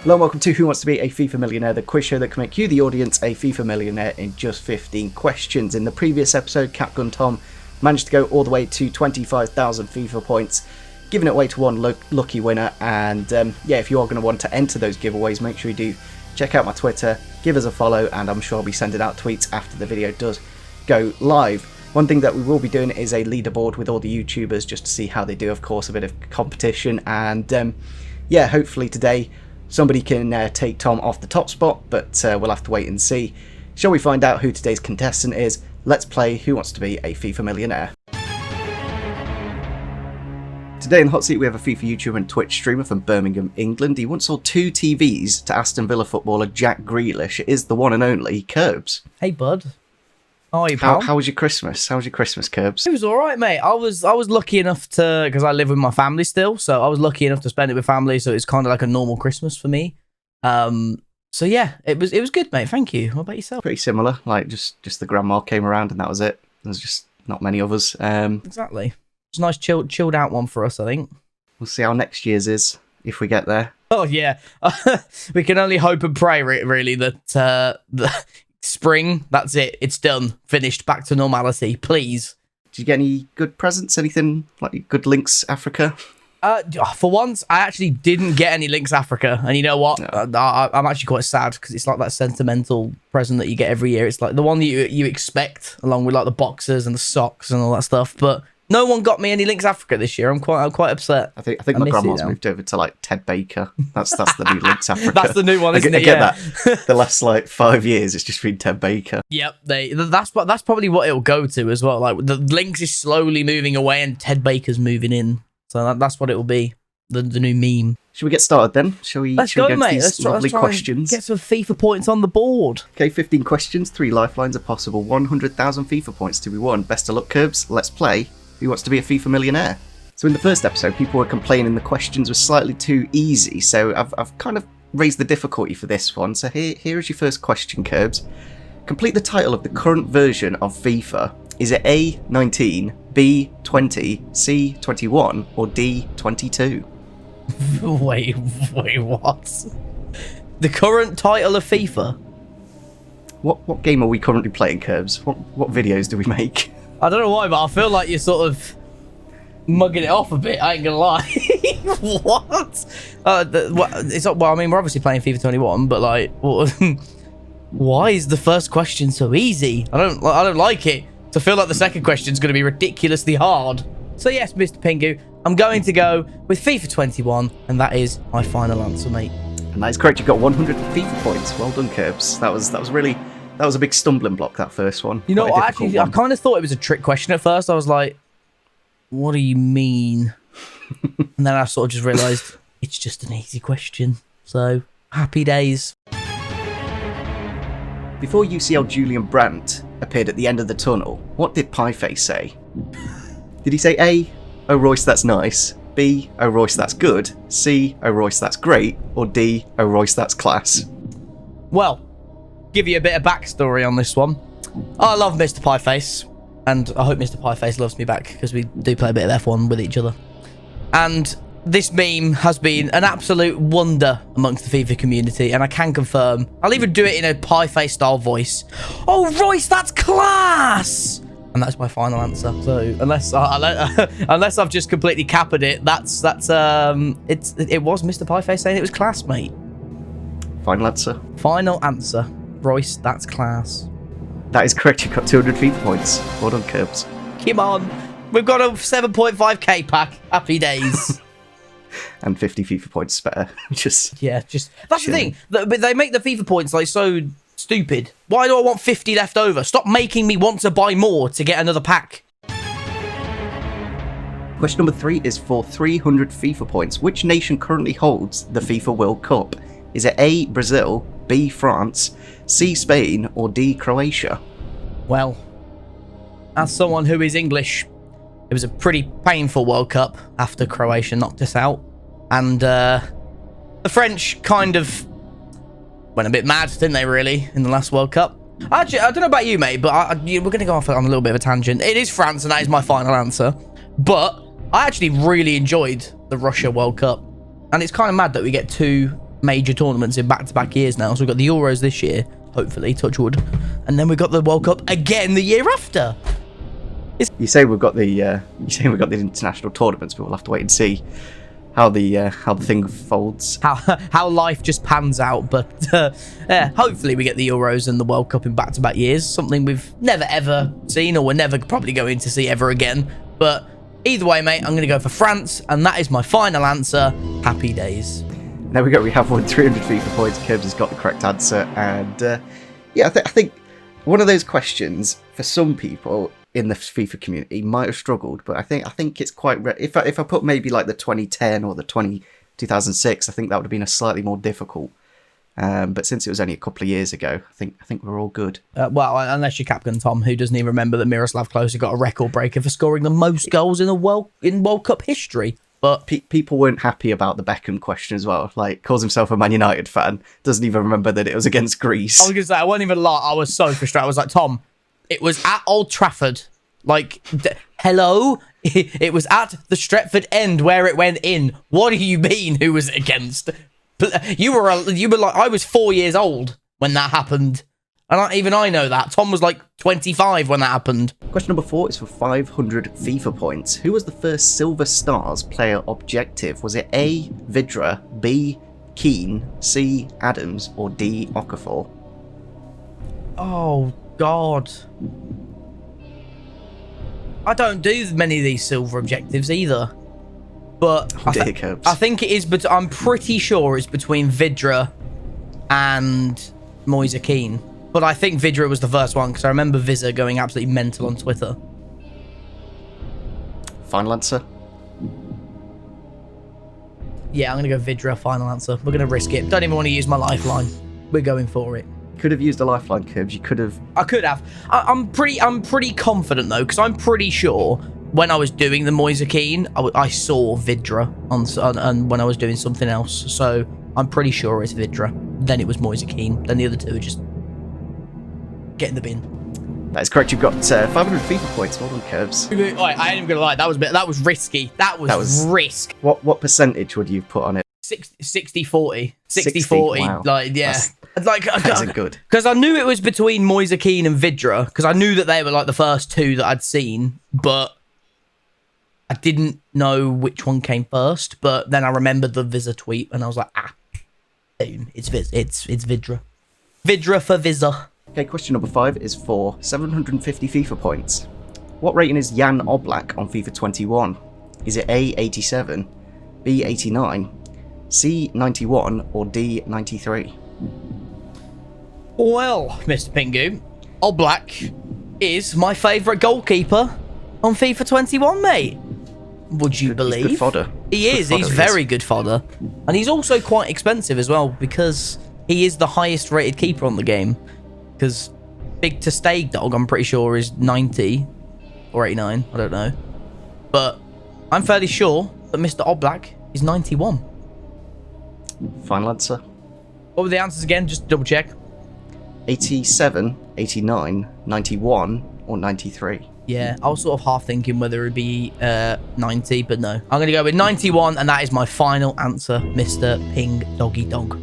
Hello and welcome to Who Wants to Be a FIFA Millionaire, the quiz show that can make you, the audience, a FIFA Millionaire in just 15 questions. In the previous episode, Capgun Tom managed to go all the way to 25,000 FIFA points, giving it away to one lucky winner. And yeah, if you are going to want to enter those giveaways, make sure you do check out my Twitter, give us a follow, and I'm sure I'll be sending out tweets after the video does go live. One thing that we will be doing is a leaderboard with all the YouTubers just to see how they do, of course, a bit of competition. And yeah, hopefully today somebody can take Tom off the top spot, but we'll have to wait and see. Shall we find out who today's contestant is? Let's play Who Wants to Be a FIFA Millionaire. Today in the hot seat we have a FIFA YouTuber and Twitch streamer from Birmingham, England. He once sold 2 TVs to Aston Villa footballer Jack Grealish. It is the one and only Curbs. Hey bud. How are you, pal? How was your Christmas? How was your Christmas, Curbs? It was all right, mate. I was lucky enough to, because I live with my family still, so I was lucky enough to spend it with family. So it's kind of like a normal Christmas for me. So yeah, it was good, mate. Thank you. What about yourself? Pretty similar. Like just the grandma came around and that was it. There's just not many of us. Exactly. It's a nice chilled out one for us, I think. We'll see how next year's is if we get there. Oh yeah, we can only hope and pray really that the spring, that's it. It's done. Finished. Back to normality, please. Did you get any good presents? Anything like good Links Africa? For once, I actually didn't get any Links Africa. And you know what? No. I'm actually quite sad because it's like that sentimental present that you get every year. It's like the one that you expect, along with like the boxers and the socks and all that stuff. But no one got me any Links Africa this year. I'm quite upset. I think my grandma's moved over to like Ted Baker. That's the new Links Africa. That's the new one, isn't it? I get that. The last like 5 years, it's just been Ted Baker. Yep, that's probably what it'll go to as well. Like the Links is slowly moving away and Ted Baker's moving in. So that's what it will be. The new meme. Should we get started then? Shall we go, mate? Let's try questions. Get some FIFA points on the board. Okay, 15 questions, 3 lifelines are possible, 100,000 FIFA points to be won. Best of luck, Curbs. Let's play Who Wants to Be a FIFA Millionaire? So in the first episode, people were complaining the questions were slightly too easy, so I've kind of raised the difficulty for this one. So here is your first question, Curbs. Complete the title of the current version of FIFA. Is it A, 19, B, 20, C, 21, or D, 22? Wait, what? The current title of FIFA? What game are we currently playing, Curbs? What videos do we make? I don't know why, but I feel like you're sort of mugging it off a bit. I ain't gonna lie. What? It's not, well, I mean, we're obviously playing FIFA 21, but like, why is the first question so easy? I don't like it. So I feel like the second question is going to be ridiculously hard. So yes, Mr. Pingu, I'm going to go with FIFA 21, and that is my final answer, mate. And that is correct. You got 100 FIFA points. Well done, Curbs. That was a big stumbling block, that first one. You know, I kind of thought it was a trick question at first. I was like, what do you mean? And then I sort of just realised it's just an easy question. So, happy days. Before UCL Julian Brandt appeared at the end of the tunnel, what did Pieface say? Did he say A, oh Royce, that's nice, B, oh Royce, that's good, C, oh Royce, that's great, or D, oh Royce, that's class? Well, give you a bit of backstory on this one. I love Mr. Pieface, and I hope Mr. Pieface loves me back, because we do play a bit of F1 with each other. And this meme has been an absolute wonder amongst the FIFA community, and I can confirm, I'll even do it in a Pieface style voice. Oh, Royce, that's class! And that's my final answer. So unless I've just completely capped it, it was Mr. Pieface saying it was class, mate. Final answer. Final answer. Royce, that's class. That is correct. You've got 200 FIFA points. Well done, Curbs. Come on. We've got a 7.5k pack. Happy days. And 50 FIFA points spare. That's the thing. They make the FIFA points like so stupid. Why do I want 50 left over? Stop making me want to buy more to get another pack. Question number 3 is for 300 FIFA points. Which nation currently holds the FIFA World Cup? Is it A, Brazil, B, France, C, Spain, or D, Croatia? Well, as someone who is English, it was a pretty painful World Cup after Croatia knocked us out. And the French kind of went a bit mad, didn't they, really, in the last World Cup? Actually, I don't know about you, mate, but we're going to go off on a little bit of a tangent. It is France, and that is my final answer. But I actually really enjoyed the Russia World Cup. And it's kind of mad that we get 2 major tournaments in back-to-back years now. So we've got the Euros this year, hopefully, touch wood, and then we've got the World Cup again the year after. You say we've got the international tournaments, but we'll have to wait and see how the thing folds. How life just pans out, but yeah, hopefully we get the Euros and the World Cup in back-to-back years. Something we've never ever seen, or we're never probably going to see ever again. But either way, mate, I'm going to go for France, and that is my final answer. Happy days. There we go. We have won 300 FIFA points. Kirbs has got the correct answer, and yeah, I think one of those questions for some people in the FIFA community might have struggled, but I think it's quite if I put maybe like the 2010 or the 2006, I think that would have been a slightly more difficult. But since it was only a couple of years ago, I think we're all good. Well, unless you're Captain Tom, who doesn't even remember that Miroslav Klose got a record breaker for scoring the most goals in World Cup history. But people weren't happy about the Beckham question as well. Like, calls himself a Man United fan, doesn't even remember that it was against Greece. I was gonna say, I won't even lie. I was so frustrated. I was like, Tom, it was at Old Trafford. Like, hello? It was at the Stretford end where it went in. What do you mean? Who was it against? You were like, I was 4 years old when that happened, and even I know that. Tom was like 25 when that happened. Question number 4 is for 500 FIFA points. Who was the first Silver Stars player objective? Was it A, Vidra, B, Keane, C, Adams, or D, Okafor? Oh God, I don't do many of these silver objectives either. But I think it is, but I'm pretty sure it's between Vidra and Moise Keane. But I think Vidra was the first one, because I remember Visa going absolutely mental on Twitter. Final answer? Yeah, I'm going to go Vidra, final answer. We're going to risk it. Don't even want to use my lifeline. We're going for it. Could have used a lifeline, Kirbs. You could have. I could have. I'm pretty confident, though, because I'm pretty sure when I was doing the Moise Keane, I saw Vidra on when I was doing something else. So I'm pretty sure it's Vidra. Then it was Moise Keane. Then the other two are just get in the bin. That is correct. You've got 500 FIFA points. Well done, Kirbs. I ain't even gonna lie. That was risky. That was risk. What percentage would you put on it? 60-40. 60-40. Wow. Like, yeah. That's good. Because I knew it was between Moise Keane and Vidra, because I knew that they were like the first two that I'd seen, but I didn't know which one came first. But then I remembered the Visa tweet, and I was like, boom, it's Vidra. Vidra for Visa. Okay, question number 5 is for 750 FIFA points. What rating is Jan Oblak on FIFA 21? Is it A, 87, B, 89, C, 91, or D, 93? Well, Mr. Pingu, Oblak is my favourite goalkeeper on FIFA 21, mate. Would you believe? He's good fodder. He is. He's very good fodder. And he's also quite expensive as well, because he is the highest rated keeper on the game. Because Big to Stag Dog, I'm pretty sure, is 90 or 89. I don't know. But I'm fairly sure that Mr. Oblak is 91. Final answer? What were the answers again? Just double check. 87, 89, 91, or 93. Yeah, I was sort of half thinking whether it would be 90, but no. I'm going to go with 91, and that is my final answer, Mr. Ping Doggy Dog.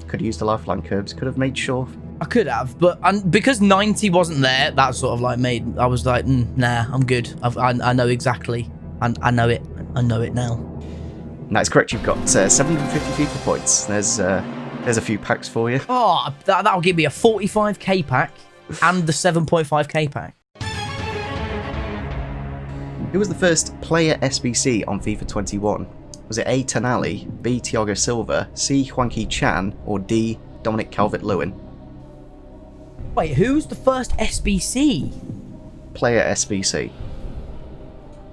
Could have used a lifeline, Kirbs. Could have made sure. I could have, but because 90 wasn't there, that sort of like made... I was like, nah, I'm good. I know exactly. I know it. I know it now. And that's correct. You've got 750 FIFA points. There's a few packs for you. Oh, that'll give me a 45k pack and the 7.5k pack. Who was the first player SBC on FIFA 21? Was it A, Tonali, B, Thiago Silva, C, Hwang Chan, or D, Dominic Calvert-Lewin? Wait, who's the first SBC? Player SBC.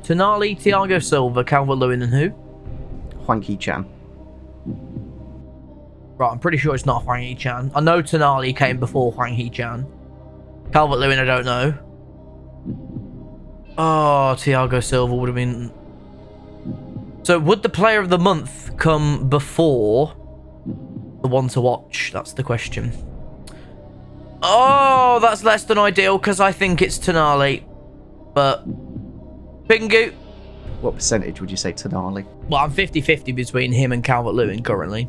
Tonali, Thiago Silva, Calvert-Lewin, and who? Hwang Chan. Right, I'm pretty sure it's not Hwang Chan. I know Tonali came before Hwang Chan. Calvert-Lewin, I don't know. Oh, Thiago Silva would have been... So, would the player of the month come before the one to watch? That's the question. Oh, that's less than ideal, because I think it's Tonali. But, Pingu. What percentage would you say Tonali? Well, I'm 50-50 between him and Calvert-Lewin currently.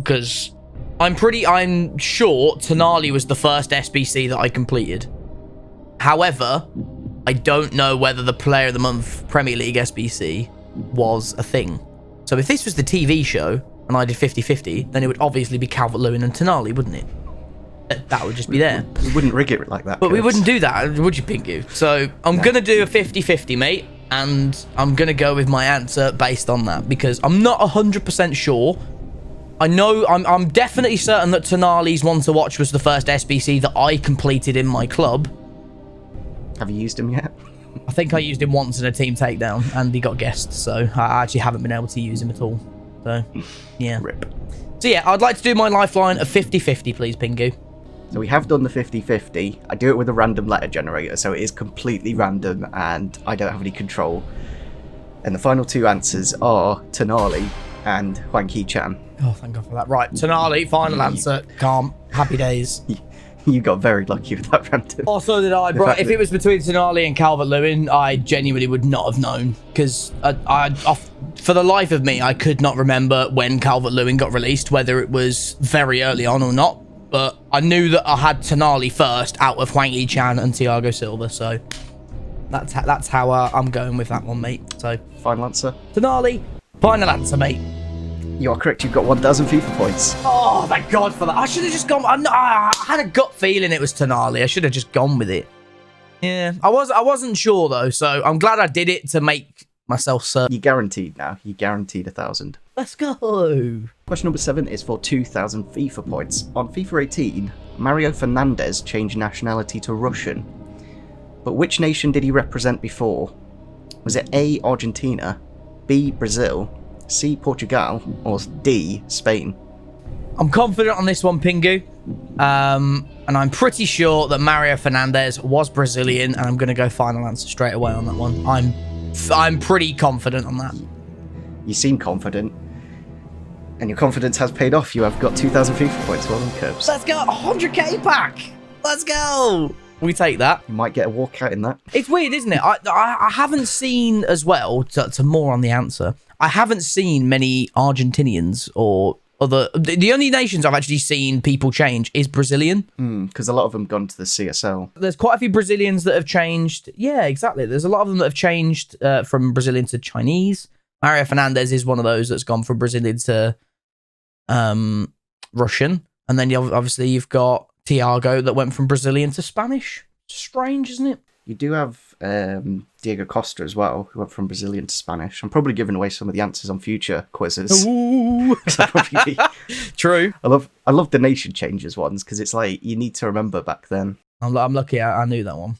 because I'm sure Tonali was the first SBC that I completed. However, I don't know whether the Player of the Month Premier League SBC was a thing. So if this was the TV show and I did 50-50, then it would obviously be Calvert-Lewin and Tonali, wouldn't it? That would just be there. We wouldn't rig it like that. But we wouldn't do that, would you, Pingu? So I'm going to do a 50-50, mate. And I'm going to go with my answer based on that. Because I'm not 100% sure. I know, I'm definitely certain that Tonali's One to Watch was the first SBC that I completed in my club. Have you used him yet? I think I used him once in a team takedown. And he got guessed. So I actually haven't been able to use him at all. So, yeah. Rip. So yeah, I'd like to do my lifeline of 50-50, please, Pingu. So we have done the 50-50. I do it with a random letter generator, so it is completely random and I don't have any control. And the final two answers are Tonali and Hwang Hee-chan. Oh, thank God for that. Right, Tonali, final answer. Calm. Happy days. You got very lucky with that random. Oh, so did I, bro. If it was between Tonali and Calvert-Lewin, I genuinely would not have known. Because for the life of me, I could not remember when Calvert-Lewin got released, whether it was very early on or not. But I knew that I had Tonali first out of Hwang Hee-chan and Thiago Silva, so that's how I'm going with that one, mate. So Final answer? Tonali, final answer, mate. You are correct. You've got 1,000 FIFA points. Oh, thank God for that. I should have just gone. I had a gut feeling it was Tonali. I should have just gone with it. Yeah, I wasn't sure though, so I'm glad I did it to make myself certain. You're guaranteed now. You're guaranteed 1,000. Let's go. Question number 7 is for 2,000 FIFA points. On FIFA 18, Mario Fernandez changed nationality to Russian. But which nation did he represent before? Was it A, Argentina, B, Brazil, C, Portugal, or D, Spain? I'm confident on this one, Pingu. And I'm pretty sure that Mario Fernandez was Brazilian, and I'm going to go final answer straight away on that one. I'm pretty confident on that. You seem confident. And your confidence has paid off. You have got 2,000 FIFA points. Well done, Curbs. Let's go. 100k pack. Let's go. We take that. You might get a walkout in that. It's weird, isn't it? I haven't seen as well, to more on the answer, I haven't seen many Argentinians or other... The only nations I've actually seen people change is Brazilian. Because a lot of them gone to the CSL. There's quite a few Brazilians that have changed. Yeah, exactly. There's a lot of them that have changed from Brazilian to Chinese. Mario Fernandez is one of those that's gone from Brazilian to Russian. And then obviously you've got Thiago that went from Brazilian to Spanish. Strange, isn't it? You do have Diego Costa as well, who went from Brazilian to Spanish. I'm probably giving away some of the answers on future quizzes. Ooh. True. I love the nation changes ones because it's like you need to remember back then. I'm lucky I knew that one.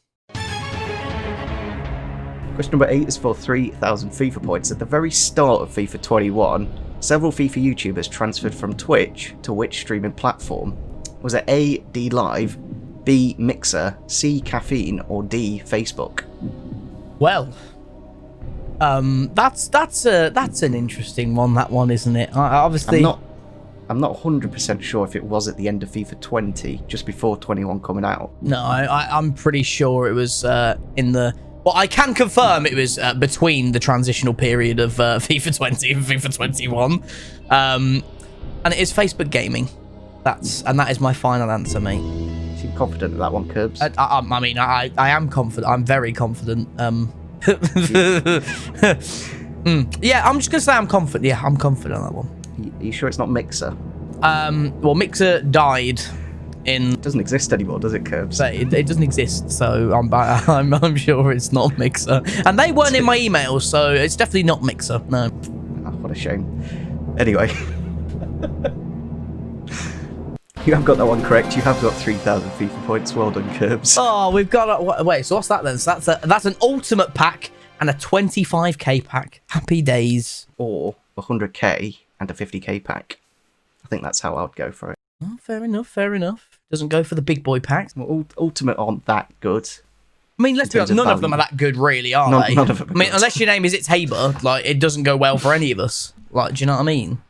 Question number 8 is for 3,000 FIFA points. At the very start of FIFA 21, several FIFA YouTubers transferred from Twitch to which streaming platform? Was it A, D Live, B, Mixer, C, Caffeine, or D, Facebook? Well, that's an interesting one. That one, isn't it? Obviously, I'm not 100% sure if it was at the end of FIFA 20, just before 21 coming out. No, I'm pretty sure it was in the. Well, I can confirm it was between the transitional period of FIFA 20 and FIFA 21, and it is Facebook Gaming. That is my final answer, mate. You seem confident of that one, Curbs. I mean, I am confident. I'm very confident. Yeah, I'm just gonna say I'm confident. Yeah, I'm confident on that one. Are you sure it's not Mixer? Well, Mixer died. It doesn't exist anymore, does it, Curbs? It doesn't exist, so I'm sure it's not Mixer. And they weren't in my emails, so it's definitely not Mixer. No. Oh, what a shame. Anyway. You have got that one correct. You have got 3,000 FIFA points. Well done, Curbs. Oh, we've got... Wait, so what's that then? So that's an ultimate pack and a 25k pack. Happy days. Or 100k and a 50k pack. I think that's how I'd go for it. Oh, fair enough. Doesn't go for the big boy packs. Well, Ultimate aren't that good. I mean, let's be honest, none of them are that good, really, are they? None of them are good. Unless your name is It's Haber, like, it doesn't go well for any of us. Like, do you know what I mean?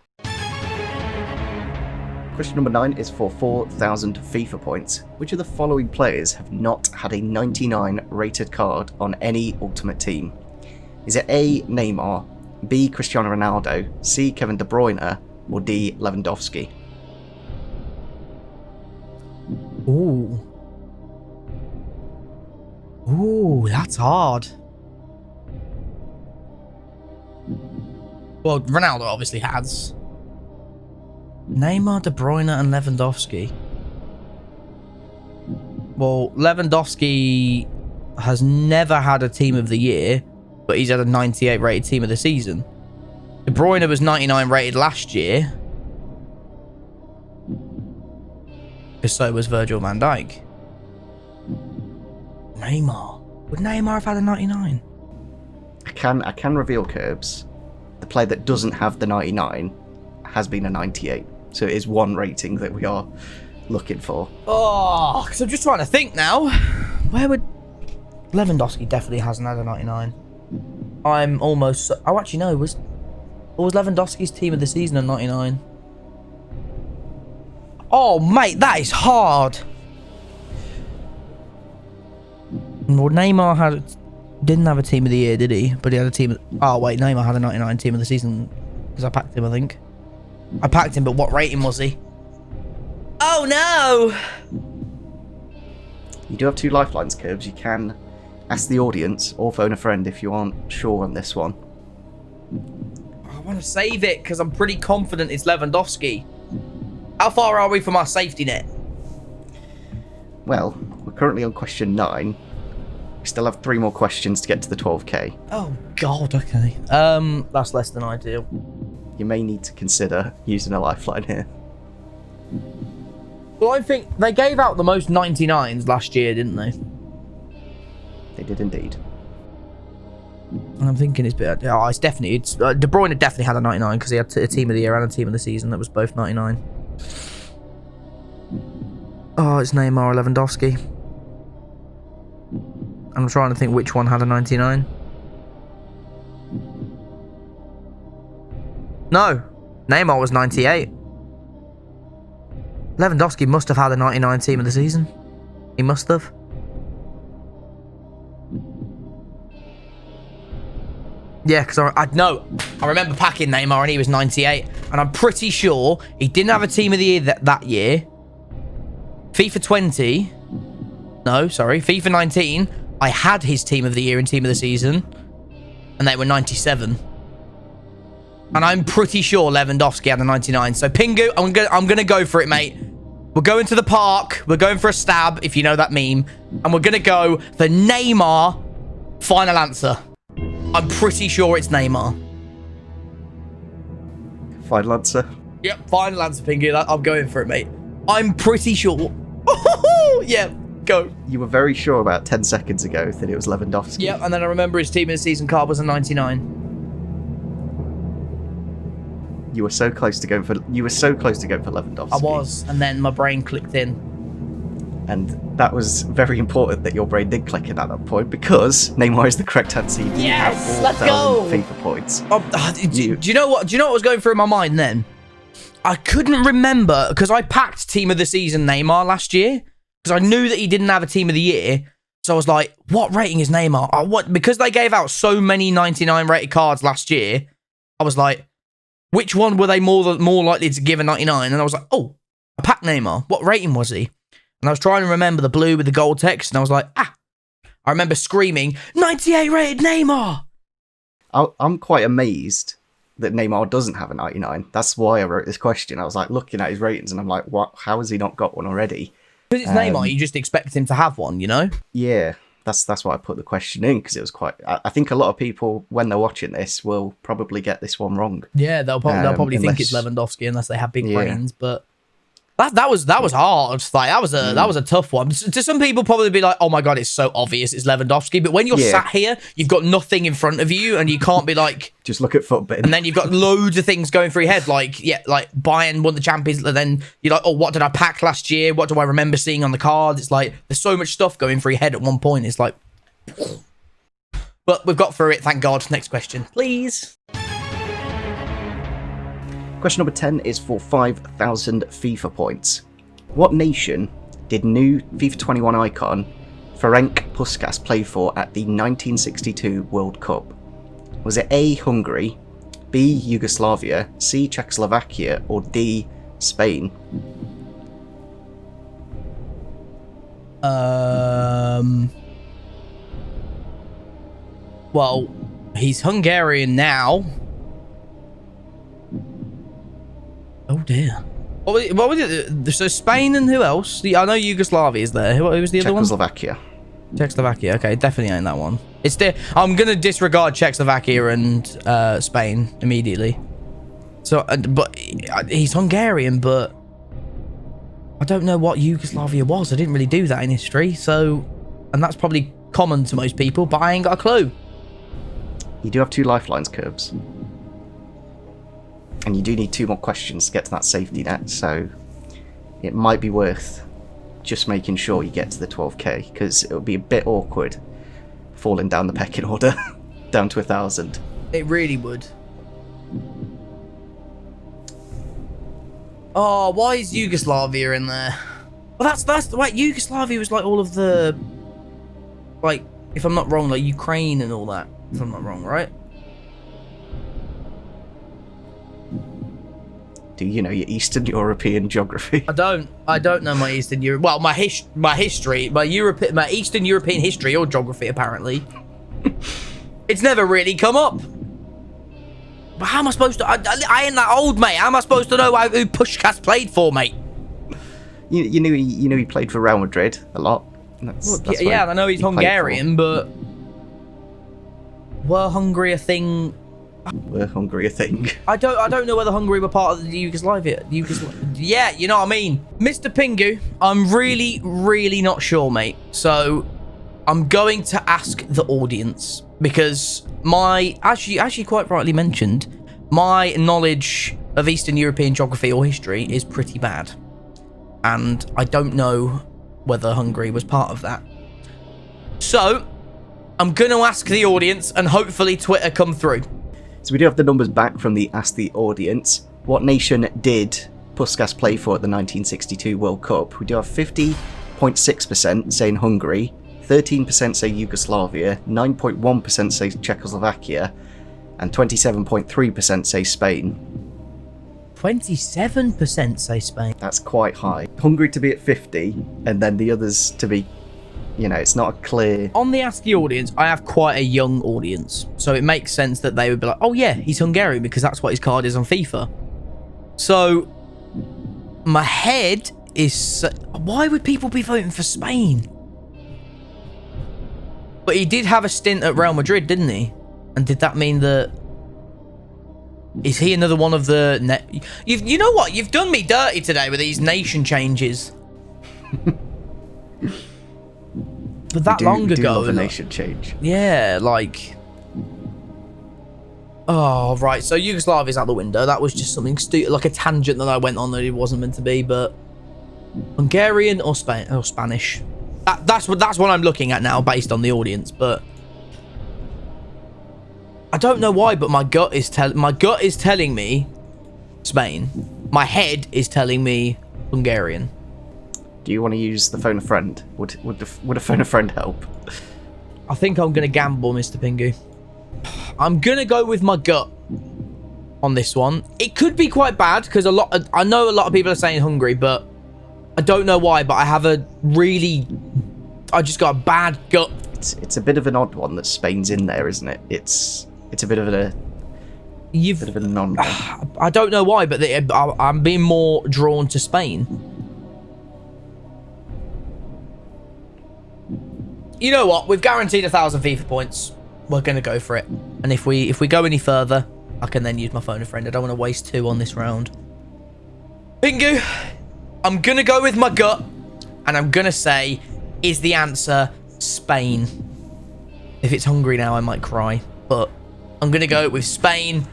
Question number 9 is for 4,000 FIFA points. Which of the following players have not had a 99 rated card on any Ultimate team? Is it A, Neymar, B, Cristiano Ronaldo, C, Kevin De Bruyne, or D, Lewandowski? Ooh. Ooh, that's hard. Well, Ronaldo obviously has. Neymar, De Bruyne, and Lewandowski. Well, Lewandowski has never had a team of the year, but he's had a 98 rated team of the season. De Bruyne was 99 rated last year. Because so was Virgil van Dijk. Neymar. Would Neymar have had a 99? I can reveal, Curbs. The player that doesn't have the 99 has been a 98. So it is one rating that we are looking for. Oh, because I'm just trying to think now. Where would... Lewandowski definitely hasn't had a 99. I'm almost... Oh, actually, no. Was Lewandowski's team of the season a 99? Oh, mate, that is hard. Well, Neymar didn't have a team of the year, did he? But he had a team... Oh, wait, Neymar had a 99 team of the season. Because I packed him, I think. I packed him, but what rating was he? Oh, no! You do have 2 lifelines, Curbs. You can ask the audience or phone a friend if you aren't sure on this one. I want to save it because I'm pretty confident it's Lewandowski. How far are we from our safety net? Well, we're currently on question 9. We still have 3 more questions to get to the 12k. Oh, God, okay. That's less than ideal. You may need to consider using a lifeline here. Well, I think they gave out the most 99s last year, didn't they? They did indeed. And I'm thinking it's De Bruyne definitely had a 99 because he had a team of the year and a team of the season that was both 99. Oh, it's Neymar or Lewandowski. I'm trying to think which one had a 99. No, Neymar was 98. Lewandowski must have had a 99 team of the season. He must have. Yeah, because I remember packing Neymar and he was 98. And I'm pretty sure he didn't have a team of the year that year. FIFA 20. No, sorry. FIFA 19. I had his team of the year and team of the season. And they were 97. And I'm pretty sure Lewandowski had a 99. So Pingu, I'm gonna go for it, mate. We're going to the park. We're going for a stab, if you know that meme. And we're gonna go the Neymar final answer. I'm pretty sure it's Neymar. Final answer? Yep, final answer, Pingu. I'm going for it, mate. I'm pretty sure. Yeah, go. You were very sure about 10 seconds ago that it was Lewandowski. Yep, and then I remember his team in the season card was a 99. You were so close to going for Lewandowski. I was, and then my brain clicked in. And that was very important that your brain did click in at that point because Neymar is the correct answer. Yes, let's go. FIFA points. Do you know what? Do you know what was going through my mind then? I couldn't remember because I packed team of the season Neymar last year because I knew that he didn't have a team of the year. So I was like, what rating is Neymar? Because they gave out so many 99 rated cards last year, I was like, which one were they more likely to give a 99? And I was like, oh, I packed Neymar. What rating was he? And I was trying to remember the blue with the gold text, and I was like, I remember screaming, 98 rated Neymar! I'm quite amazed that Neymar doesn't have a 99. That's why I wrote this question. I was like looking at his ratings, and I'm like, what? How has he not got one already? Because it's Neymar, you just expect him to have one, you know? Yeah, that's why I put the question in, because it was quite... I think a lot of people, when they're watching this, will probably get this one wrong. Yeah, they'll probably think it's Lewandowski unless they have big brains, but... That was hard. Like that was a tough one. To some people, probably be like, "Oh my god, it's so obvious, it's Lewandowski." But when you're sat here, you've got nothing in front of you, and you can't be like, just look at football. And then you've got loads of things going through your head, like like Bayern won the Champions. And then you're like, "Oh, what did I pack last year? What do I remember seeing on the card?" It's like there's so much stuff going through your head at one point. It's like, but we've got through it, thank God. Next question, please. Question number 10 is for 5,000 FIFA points. What nation did new FIFA 21 icon Ferenc Puskás play for at the 1962 World Cup? Was it A, Hungary, B, Yugoslavia, C, Czechoslovakia, or D, Spain? Well, he's Hungarian now. Oh dear. What was it? So Spain and who else? I know Yugoslavia is there. Who was the other one? Czechoslovakia. Czechoslovakia. Okay, definitely ain't that one. It's there. I'm gonna disregard Czechoslovakia and Spain immediately. So, but he's Hungarian, but I don't know what Yugoslavia was. I didn't really do that in history, so, and that's probably common to most people, but I ain't got a clue. You do have 2 lifelines, Curbs. And you do need 2 more questions to get to that safety net, so it might be worth just making sure you get to the 12k, because it would be a bit awkward falling down the pecking order down to 1,000. It really would. Oh, why is Yugoslavia in there? Well, that's the wait. Yugoslavia was like all of the, like, if I'm not wrong, like Ukraine and all that. If I'm not wrong, right? Do you know your Eastern European geography? I don't know my Eastern Europe. Well, my Eastern European history or geography apparently. It's never really come up. But how am I supposed to? I ain't that old, mate. How am I supposed to know who Puskás played for, mate? You knew he played for Real Madrid a lot. That's yeah, I know he's Hungarian, but were Hungary a thing? Were Hungary a thing? I don't know whether Hungary were part of the Yugoslavia. Yeah, you know what I mean. Mr. Pingu, I'm really not sure, mate. So I'm going to ask the audience because as you quite rightly mentioned, my knowledge of Eastern European geography or history is pretty bad. And I don't know whether Hungary was part of that. So I'm going to ask the audience and hopefully Twitter come through. So we do have the numbers back from the Ask the Audience. What nation did Puskás play for at the 1962 World Cup? We do have 50.6% saying Hungary, 13% say Yugoslavia, 9.1% say Czechoslovakia, and 27.3% say Spain. 27% say Spain. That's quite high. Hungary to be at 50, and then the others to be, you know, it's not a clear... On the Ask the Audience, I have quite a young audience. So it makes sense that they would be like, oh yeah, he's Hungarian because that's what his card is on FIFA. So my head is... Why would people be voting for Spain? But he did have a stint at Real Madrid, didn't he? And did that mean that... Is he another one of the... You know what? You've done me dirty today with these nation changes. But that long ago... We do love a nation change. Yeah, like... Oh, right. So Yugoslavia's out the window. That was just something stupid, like a tangent that I went on that it wasn't meant to be, but... Hungarian or Spanish? That's what I'm looking at now based on the audience, but... I don't know why, but my gut is telling me Spain. My head is telling me Hungarian. Do you want to use the phone a friend? Would a phone a friend help? I think I'm gonna gamble, Mr. Pingu. I'm gonna go with my gut on this one. It could be quite bad because I know a lot of people are saying Hungary, but I don't know why. But I just got a bad gut. It's a bit of an odd one that Spain's in there, isn't it? It's a bit of a non. I don't know why, but I'm being more drawn to Spain. You know what? We've guaranteed 1,000 FIFA points. We're gonna go for it. And if we go any further, I can then use my phone a friend. I don't want to waste 2 on this round. Pingu, I'm gonna go with my gut, and I'm gonna say, is the answer Spain? If it's Hungary now, I might cry, but I'm gonna go with Spain.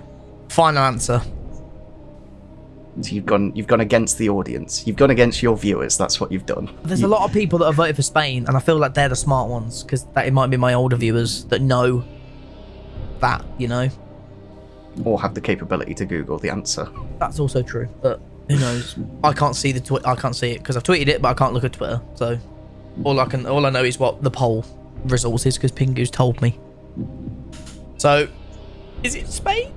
Final answer. So you've gone against the audience. You've gone against your viewers. That's what you've done. There's a lot of people that have voted for Spain, and I feel like they're the smart ones because it might be my older viewers that know that, you know, or have the capability to Google the answer. That's also true, but who knows? I can't see I can't see it because I've tweeted it, but I can't look at Twitter. So all I know is what the poll result is because Pingu's told me. So, is it Spain?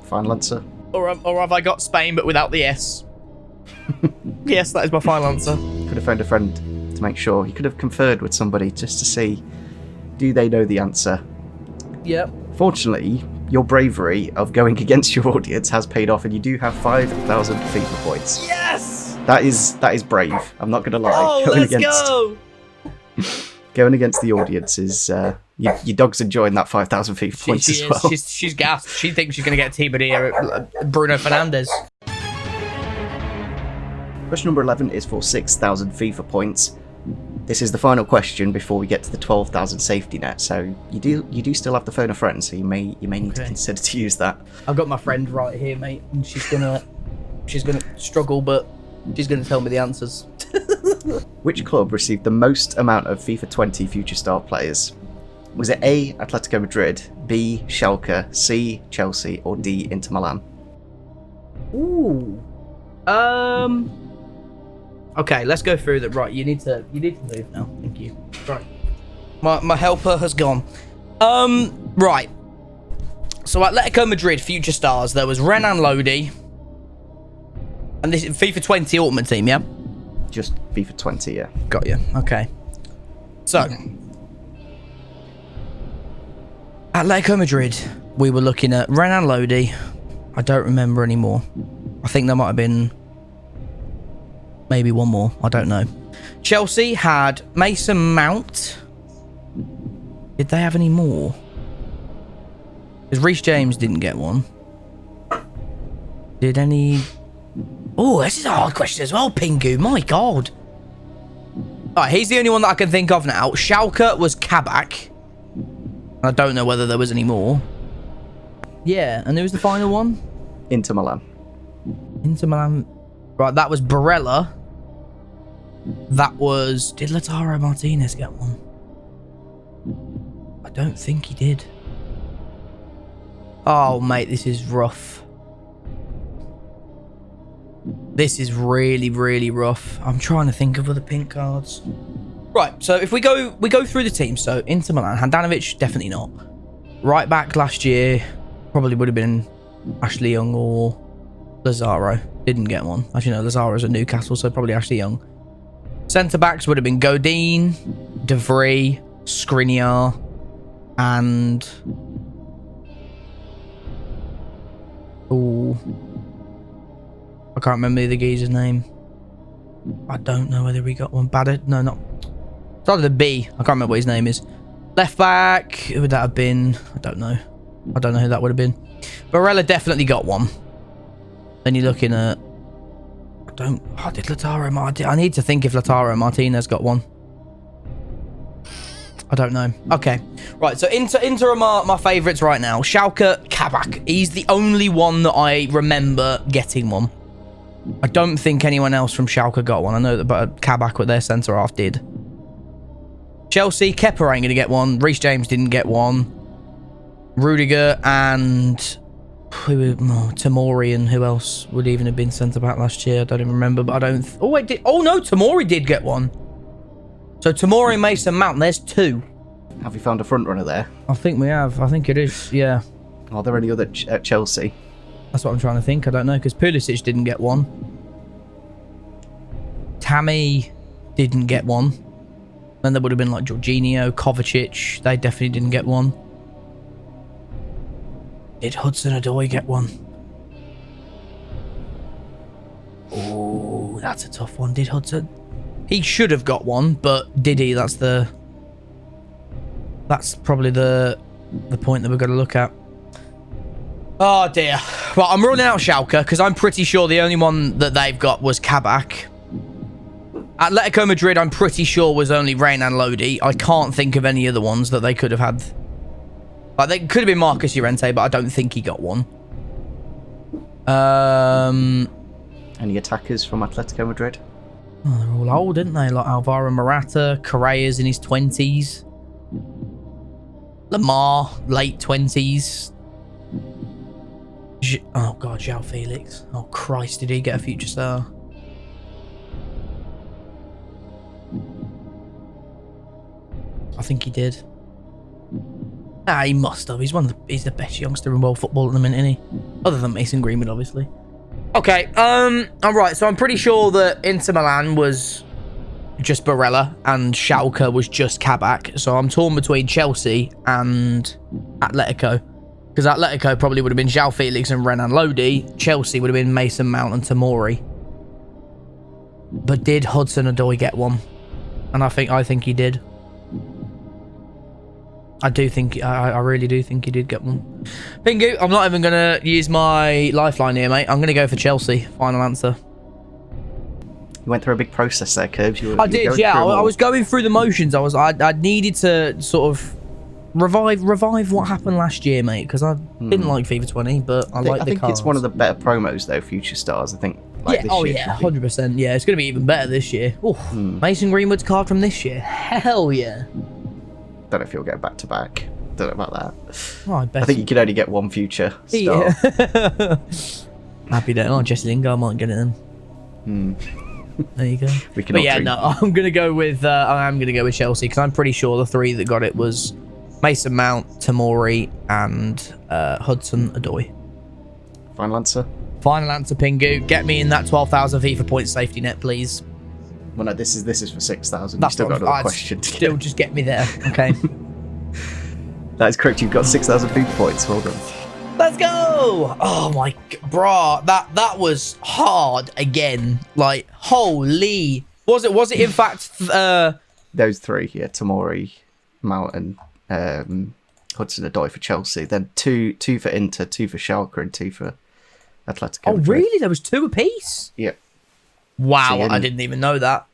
Final answer. Or have I got Spain but without the S? Yes, that is my final answer. Could have phoned a friend to make sure. He could have conferred with somebody just to see, do they know the answer? Yep. Fortunately, your bravery of going against your audience has paid off, and you do have 5,000 FIFA points. Yes! That is brave. I'm not going to lie. Oh, let's go! Going against the audience is... your dog's enjoying that 5,000 FIFA points as well. She's gassed. She thinks she's going to get Team of the Year at Bruno Fernandes. Question number 11 is for 6,000 FIFA points. This is the final question before we get to the 12,000 safety net. So you do still have the phone a friend, so you may need to consider to use that. I've got my friend right here, mate, and she's gonna struggle, but she's gonna tell me the answers. Which club received the most amount of FIFA 20 future star players? Was it A, Atletico Madrid, B, Schalke, C, Chelsea, or D, Inter Milan? Ooh. Okay, let's go through that. Right, you need to move now. Thank you. Right. My helper has gone. Right. So Atletico Madrid future stars, there was Renan Lodi. And this is FIFA 20 Ultimate Team, yeah? Just FIFA 20, yeah. Got you. Okay. So Atletico Madrid, we were looking at Renan Lodi. I don't remember anymore. I think there might have been maybe one more. I don't know. Chelsea had Mason Mount. Did they have any more? Because Reece James didn't get one. Did any... Oh, this is a hard question as well, Pingu. My God. Alright, he's the only one that I can think of now. Schalke was Kabak. I don't know whether there was any more. Yeah, and who was the final one? Inter Milan. Inter Milan. Right, that was Barella. That was... Did Lautaro Martinez get one? I don't think he did. Oh, mate, this is rough. This is really, really rough. I'm trying to think of other pink cards. Right, so if we go through the team. So Inter Milan, Handanovic, definitely not. Right back last year, probably would have been Ashley Young or Lazaro. Didn't get one. Actually, no, Lazaro's at Newcastle, so probably Ashley Young. Centre backs would have been Godin, De Vrij, Skriniar, and... Ooh. I can't remember the geezer's name. I don't know whether we got one. Badder? No, not... Started with a B. I can't remember what his name is. Left back. Who would that have been? I don't know. I don't know who that would have been. Barella definitely got one. Then you're looking at... I did Lautaro Martinez. I need to think if Lautaro Martinez got one. I don't know. Okay. Right, so Inter are my favourites right now. Schalke, Kabak. He's the only one that I remember getting one. I don't think anyone else from Schalke got one. I know that Kabak with their centre half did. Chelsea, Kepa ain't going to get one. Reece James didn't get one. Rudiger and... Tamori, and who else would even have been centre back last year? I don't even remember, but I don't... Oh, wait, oh no, Tamori did get one. So Tamori and Mason Mount, there's two. Have you found a front runner there? I think we have. I think it is, yeah. Are there any other at Chelsea? That's what I'm trying to think. I don't know, because Pulisic didn't get one. Tammy didn't get one. Then there would have been like Jorginho, Kovacic. They definitely didn't get one. Did Hudson-Odoi get one? Oh, that's a tough one. Did Hudson? He should have got one, but did he? That's probably the point that we've got to look at. Oh dear. Well, I'm ruling out Schalke because I'm pretty sure the only one that they've got was Kabak. Atletico Madrid, I'm pretty sure was only Renan Lodi. I can't think of any other ones that they could have had. Like, they could have been Marcus Llorente, but I don't think he got one. Any attackers from Atletico Madrid? Oh, they're all old, aren't they? Like Alvaro Morata, Correa's in his 20s. Lamar, late 20s. Oh, God, João Felix. Oh, Christ, did he get a future star? I think he did. Ah, he must have. He's the best youngster in world football at the minute, isn't he? Other than Mason Greenwood, obviously. Okay, alright, so I'm pretty sure that Inter Milan was just Barella and Schalke was just Kabak. So I'm torn between Chelsea and Atletico. Because Atletico probably would have been João Felix and Renan Lodi. Chelsea would have been Mason Mount and Tomori. But did Hudson-Odoi get one? And I think he did. I really do think he did get one. Pingu, I'm not even going to use my lifeline here, mate. I'm going to go for Chelsea. Final answer. You went through a big process there, Curbs. I did, yeah. I was going through the motions. I needed to sort of revive what happened last year, mate, because I didn't like FIFA 20, but I like the cards. I think it's one of the better promos, though, Future Stars. I think. Like, yeah, 100%. Yeah, it's going to be even better this year. Mason Greenwood's card from this year. Hell yeah. Don't know if you'll get back to back. Don't know about that. Oh, I think you can only get one Future Star. Yeah. Happy day. Oh, Jesse Lingard might get it then. There you go. I'm gonna go with Chelsea because I'm pretty sure the three that got it was Mason Mount, Tomori, and Hudson-Odoi. Final answer. Final answer, Pingu. Get me in that 12,000 FIFA points safety net, please. Well, no, this is for 6,000. You still got another question. Still, just get me there, okay? That is correct. You've got 6,000 FIFA points. Well done. Let's go! Oh my, brah, that was hard again. Like, holy, was it in fact those three? Yeah, Tomori, Mount, and Hudson-Odoi for Chelsea. Then two for Inter, two for Schalke, and two for Atletico. Oh, really? There was two apiece? Yeah. Wow, I didn't even know that.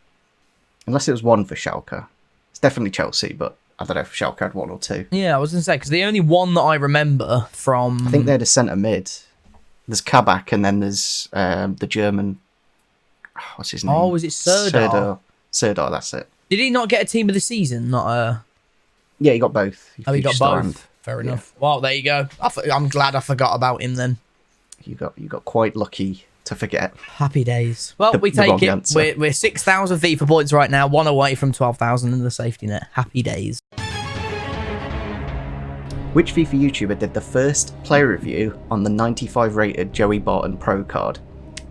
Unless it was one for Schalke. It's definitely Chelsea, but I don't know if Schalke had one or two. Yeah, I was going to say, because the only one that I remember from... I think they had a centre mid. There's Kabak, and then there's the German... what's his name? Oh, was it Serdar? Serdar, that's it. Did he not get a team of the season? Not Yeah, he got both. He got both. Fair enough. Well, there you go. I'm glad I forgot about him then. You got quite lucky to forget. Happy days. Well, we take it. We're 6,000 FIFA points right now, one away from 12,000 in the safety net. Happy days. Which FIFA YouTuber did the first player review on the 95 rated Joey Barton Pro card?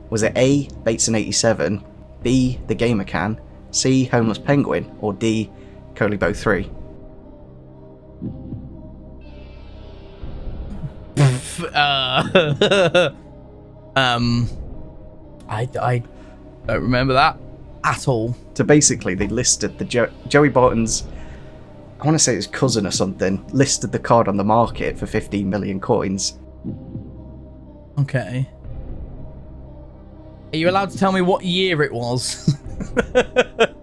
Was it A, Bateson87, B, The Gamer Can, C, Homeless Penguin, or D, Colibo 3? I don't remember that at all. So basically, they listed the Joey Barton's, I want to say his cousin or something, listed the card on the market for 15 million coins. Okay. Are you allowed to tell me what year it was? I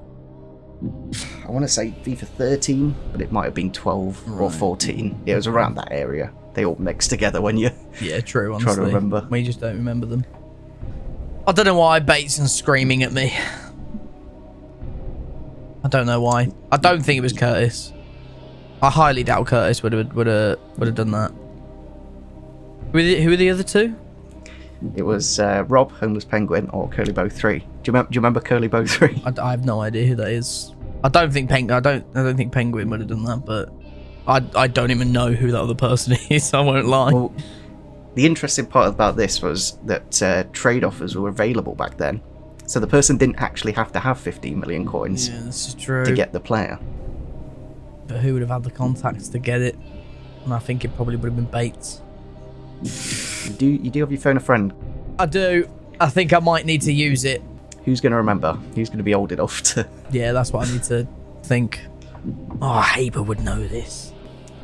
want to say FIFA 13, but it might have been 12 or 14. It was around that area. They all mix together when you true, honestly. try to remember. We just don't remember them. I don't know why Bateson's screaming at me. I don't know why. I don't think it was Curtis. I highly doubt Curtis would have done that. Who are the other two? It was Rob, Homeless Penguin, or Colibo 3. Do you remember Colibo 3? I have no idea who that is. I don't think Penguin would have done that, but I don't even know who that other person is. I won't lie. Well, the interesting part about this was that trade offers were available back then, so the person didn't actually have to have 15 million coins this is true. to get the player. But who would have had the contacts to get it? And I think it probably would have been Bates. You do have your phone a friend? I do. I think I might need to use it. Who's going to remember? Who's going to be old enough to... Yeah, that's what I need to think. Oh, Haber would know this.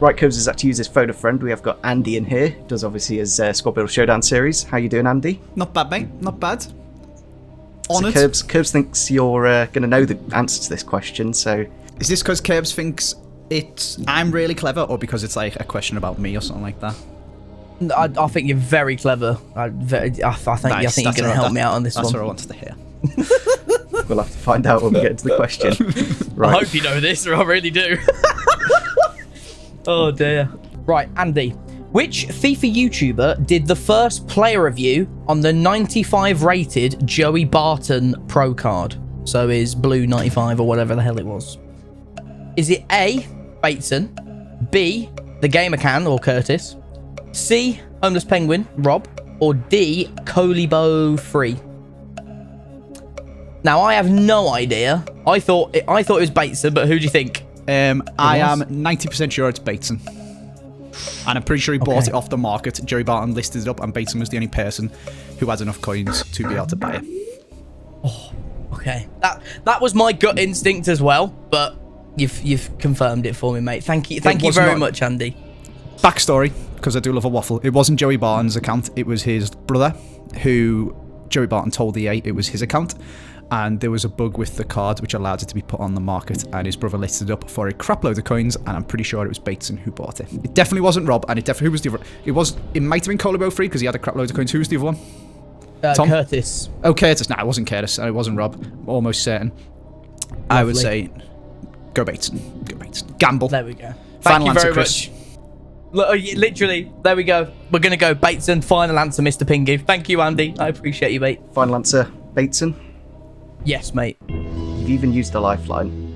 Right, Cobes has had to use his phone a friend. We have got Andy in here. Does obviously his Squad Builder Showdown series. How you doing, Andy? Not bad, mate. Not bad. Honoured. So Curbs thinks you're going to know the answer to this question, so... Is this because Curbs thinks I'm really clever, or because it's like a question about me or something like that? I think you're very clever. I think you're going to help me out on this one. That's what I wanted to hear. We'll have to find out when we get into the question. Right. I hope you know this, or I really do. Oh dear. Right, Andy. Which FIFA YouTuber did the first player review on the 95 rated Joey Barton Pro card? So his blue 95 or whatever the hell it was. Is it A, Bateson, B, The Gamer Can or Curtis, C, Homeless Penguin, Rob, or D, Colibo 3? Now, I have no idea. I thought it was Bateson, but who do you think? I am 90% sure it's Bateson. And I'm pretty sure he bought it off the market. Joey Barton listed it up, and Bateson was the only person who had enough coins to be able to buy it. Oh, okay. That was my gut instinct as well, but you've confirmed it for me, mate. Thank you very much, Andy. Backstory, because I do love a waffle. It wasn't Joey Barton's account. It was his brother, who Joey Barton told EA it was his account. And there was a bug with the card which allowed it to be put on the market, and his brother listed it up for a crap load of coins, and I'm pretty sure it was Bateson who bought it. It definitely wasn't Rob, and who was the other? It might have been Colabo Free because he had a crap load of coins. Who was the other one? Tom? Curtis. Oh, Curtis. No, it wasn't Curtis, and it wasn't Rob. I'm almost certain. Lovely. I would say go Bateson. Go Bateson. Gamble. There we go. Final Thank you answer, very Chris. much. Literally, there we go. We're going to go Bateson. Final answer, Mr. Pingu. Thank you, Andy. I appreciate you, mate. Final answer, Bateson. Yes, mate. You've even used a lifeline.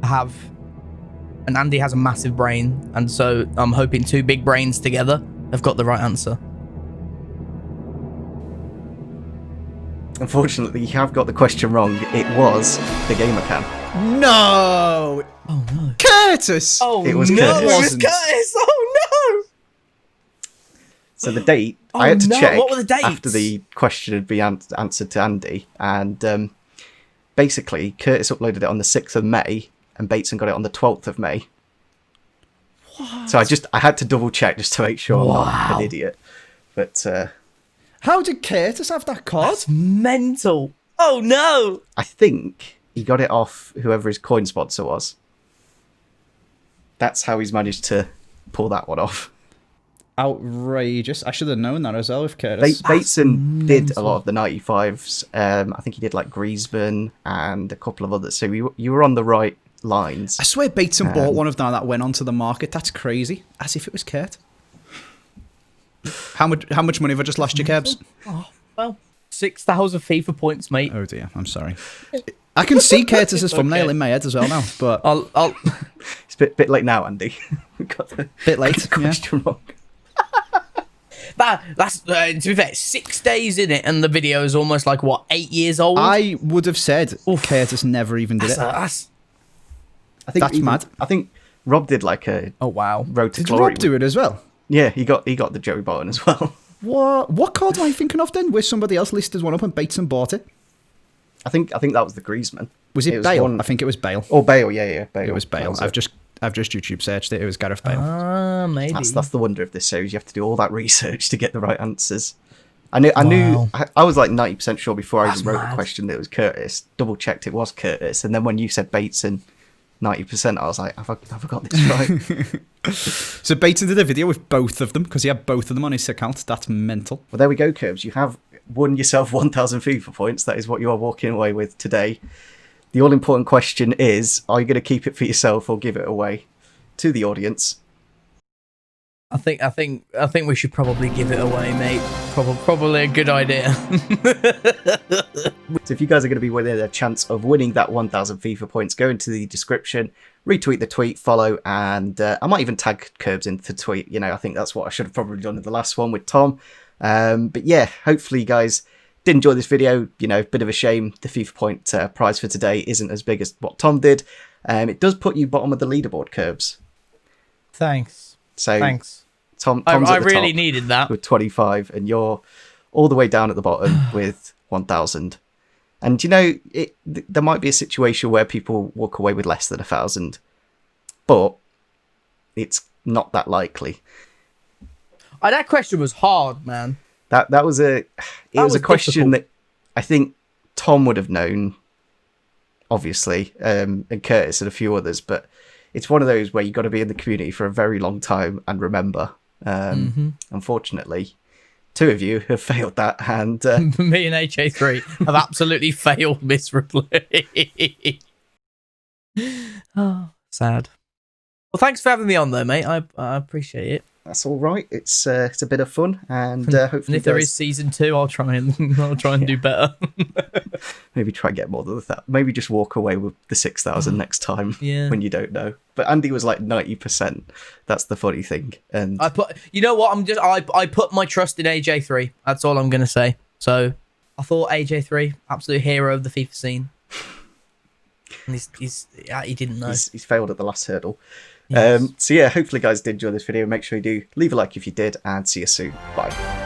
I have. And Andy has a massive brain, and so I'm hoping two big brains together have got the right answer. Unfortunately, you have got the question wrong. It was the gamer cam. No! Oh, no. Curtis! Oh, It was no. Curtis. It was Curtis. Oh, no. So the date, Oh, I had to no. check What were the dates? after the question had been answered to Andy, and basically Curtis uploaded it on the 6th of May, and Bateson got it on the 12th of May. What? So I had to double check just to make sure I'm not an idiot. But How did Curtis have that card? That's mental. Oh, no. I think he got it off whoever his coin sponsor was. That's how he's managed to pull that one off. Outrageous. I should have known that as well with Curtis. Bateson did a lot of the 95s. I think he did like Griezmann and a couple of others. So you were on the right lines. I swear Bateson bought one of them that went onto the market. That's crazy. As if it was Kurt. How much money have I just lost, you Kebs? Oh, well, 6,000 FIFA points, mate. Oh dear, I'm sorry. I can see Curtis's thumbnail in my head as well now, but I'll It's a bit late now, Andy. We got the bit late. question wrong. That's to be fair, 6 days in it, and the video is almost like what, 8 years old. I would have said Curtis never even did it. I think That's mad. I think Rob did like a Oh wow, Road to Did Glory. Rob do it as well? Yeah, he got the Joey Barton as well. What card am I thinking of then? Where somebody else listed one up and Bateson bought it? I think that was the Griezmann. Was it Bale? I think it was Bale. Oh, Bale, yeah, Bale. It was Bale. I've just YouTube searched it. It was Gareth Bale. Maybe. That's the wonder of this series. You have to do all that research to get the right answers. I knew. I was like 90% sure before I even wrote the question that it was Curtis. Double checked it was Curtis, and then when you said Bateson, 90%, I was like, have I got this right? So Bateson did a video with both of them because he had both of them on his account. That's mental. Well, there we go, Curbs. You have won yourself 1,000 FIFA points. That is what you are walking away with today. The all-important question is, are you going to keep it for yourself or give it away to the audience? I think we should probably give it away, mate. Probably a good idea. So if you guys are going to be winning a chance of winning that 1,000 FIFA points, go into the description, retweet the tweet, follow, and I might even tag Curbs into the tweet. You know, I think that's what I should have probably done in the last one with Tom. But yeah, hopefully you guys did enjoy this video. You know, bit of a shame the FIFA point prize for today isn't as big as what Tom did. It does put you bottom of the leaderboard, Curbs. Thanks. So Thanks. Tom's I at the really top needed that. with 25, and you're all the way down at the bottom with 1,000. And you know, there might be a situation where people walk away with less than 1,000, but it's not that likely. That question was hard, man. That was a question difficult. that I think Tom would have known, obviously, and Curtis and a few others, but it's one of those where you've got to be in the community for a very long time and remember. Unfortunately, two of you have failed that, and Me and HA3 have absolutely failed miserably. Oh, sad. Well, thanks for having me on, though, mate. I appreciate it. that's all right. It's a bit of fun, and hopefully, And if there is season 2, I'll try and do better. maybe try and get more than that. Maybe just walk away with the 6,000 next time when you don't know. But Andy was like 90%. That's the funny thing. And you know what? I put my trust in AJ3. That's all I'm gonna say. So I thought AJ3, absolute hero of the FIFA scene. And he didn't know. He's failed at the last hurdle. Yes. So yeah, hopefully guys did enjoy this video. Make sure you do leave a like if you did, and see you soon. Bye.